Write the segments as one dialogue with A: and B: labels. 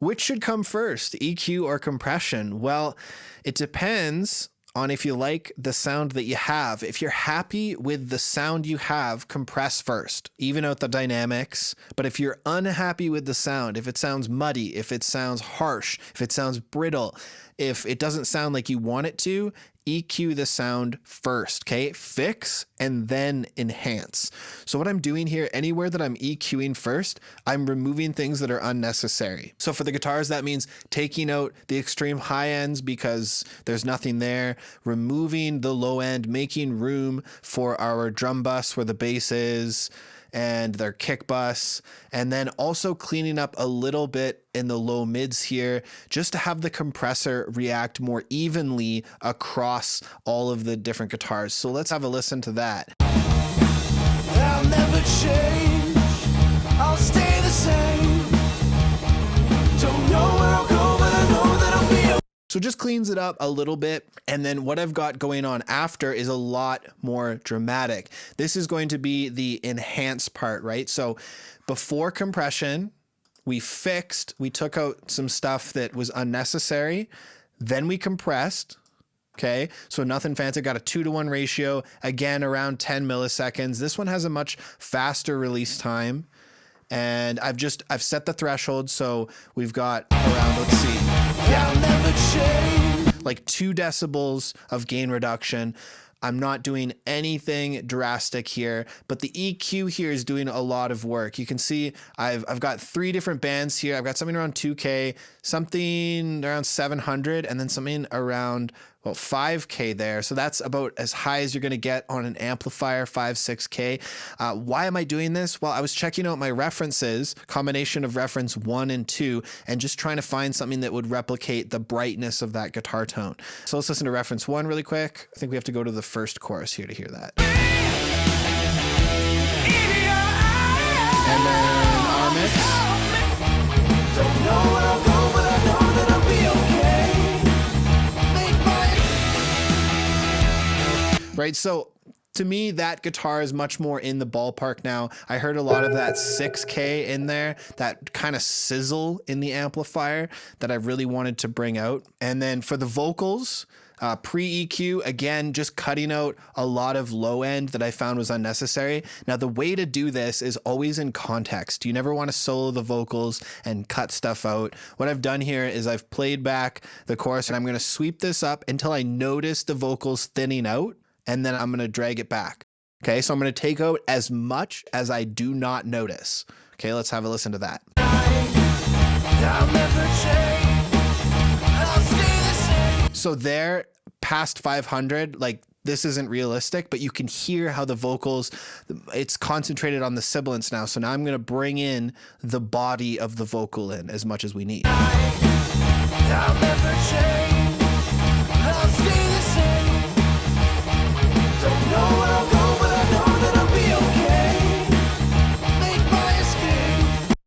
A: Which should come first, EQ or compression? Well, it depends on if you like the sound that you have. If you're happy with the sound you have, compress first, even out the dynamics. But if you're unhappy with the sound, if it sounds muddy, if it sounds harsh, if it sounds brittle, if it doesn't sound like you want it to, EQ the sound first, okay? Fix and then enhance. So what I'm doing here, anywhere that I'm EQing first, I'm removing things that are unnecessary. So for the guitars, that means taking out the extreme high ends because there's nothing there, removing the low end, making room for our drum bus where the bass is, and their kick bus, and then also cleaning up a little bit in the low mids here, just to have the compressor react more evenly across all of the different guitars. So let's have a listen to that. I'll never change, I'll stay the same. Don't know where I'll go, but I know that I'll be okay. So just cleans it up a little bit. And then what I've got going on after is a lot more dramatic. This is going to be the enhance part, right? So before compression, we took out some stuff that was unnecessary. Then we compressed. Okay, so nothing fancy, got a 2-to-1 ratio, again, around 10 milliseconds. This one has a much faster release time. And I've set the threshold. So we've got around, let's see. Yeah, like 2 decibels of gain reduction. I'm not doing anything drastic here, but the EQ here is doing a lot of work. You can see I've got 3 different bands here. I've got something around 2K, something around 700, and then something around, well, 5K there. So that's about as high as you're going to get on an amplifier, 5, 6K. Why am I doing this? Well, I was checking out my references, combination of reference 1 and 2, and just trying to find something that would replicate the brightness of that guitar tone. So let's listen to reference 1 really quick. I think we have to go to the first chorus here to hear that. And then our mix. Don't know where I'll go, but I know that I'll be okay. Right, so to me, that guitar is much more in the ballpark now. I heard a lot of that 6K in there, that kind of sizzle in the amplifier that I really wanted to bring out. And then for the vocals, pre-EQ, again, just cutting out a lot of low end that I found was unnecessary. Now, the way to do this is always in context. You never want to solo the vocals and cut stuff out. What I've done here is I've played back the chorus and I'm going to sweep this up until I notice the vocals thinning out, and then I'm going to drag it back. Okay, so I'm going to take out as much as I do not notice. Okay, let's have a listen to that. So there, past 500, like this isn't realistic, but you can hear how the vocals, it's concentrated on the sibilants now. So now I'm going to bring in the body of the vocal in as much as we need. I'll never change. I'll stay the same. Don't know where I'll go, but I know that I'll be okay. Make my escape.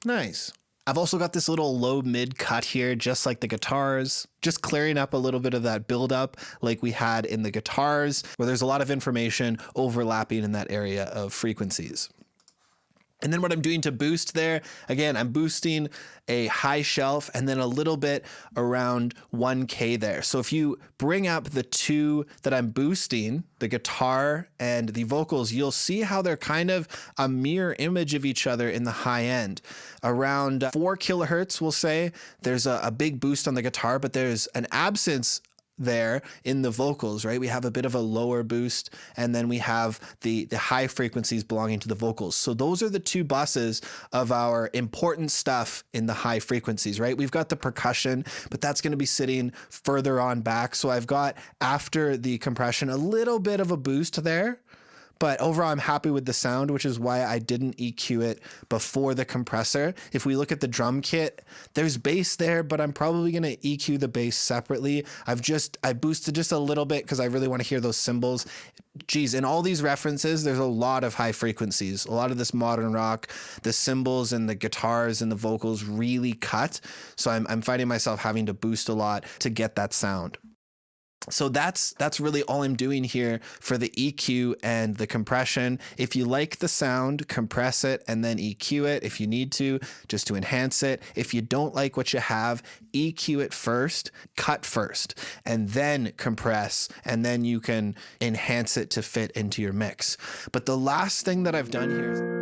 A: Nice. I've also got this little low mid cut here, just like the guitars, just clearing up a little bit of that buildup like we had in the guitars, where there's a lot of information overlapping in that area of frequencies. And then what I'm doing to boost there, again, I'm boosting a high shelf and then a little bit around 1K there. So if you bring up the 2 that I'm boosting, the guitar and the vocals, you'll see how they're kind of a mirror image of each other in the high end. Around 4 kilohertz, we'll say, there's a big boost on the guitar, but there's an absence there in the vocals, right? We have a bit of a lower boost, and then we have the high frequencies belonging to the vocals. So those are the 2 buses of our important stuff in the high frequencies, right? We've got the percussion, but that's going to be sitting further on back. So I've got, after the compression, a little bit of a boost there. But overall, I'm happy with the sound, which is why I didn't EQ it before the compressor. If we look at the drum kit, there's bass there, but I'm probably going to EQ the bass separately. I boosted just a little bit because I really want to hear those cymbals. Geez, in all these references, there's a lot of high frequencies. A lot of this modern rock, the cymbals and the guitars and the vocals really cut. So I'm finding myself having to boost a lot to get that sound. So that's really all I'm doing here for the EQ and the compression. If you like the sound, compress it and then EQ it if you need to, just to enhance it. If you don't like what you have, EQ it first, cut first, and then compress, and then you can enhance it to fit into your mix. But the last thing that I've done here is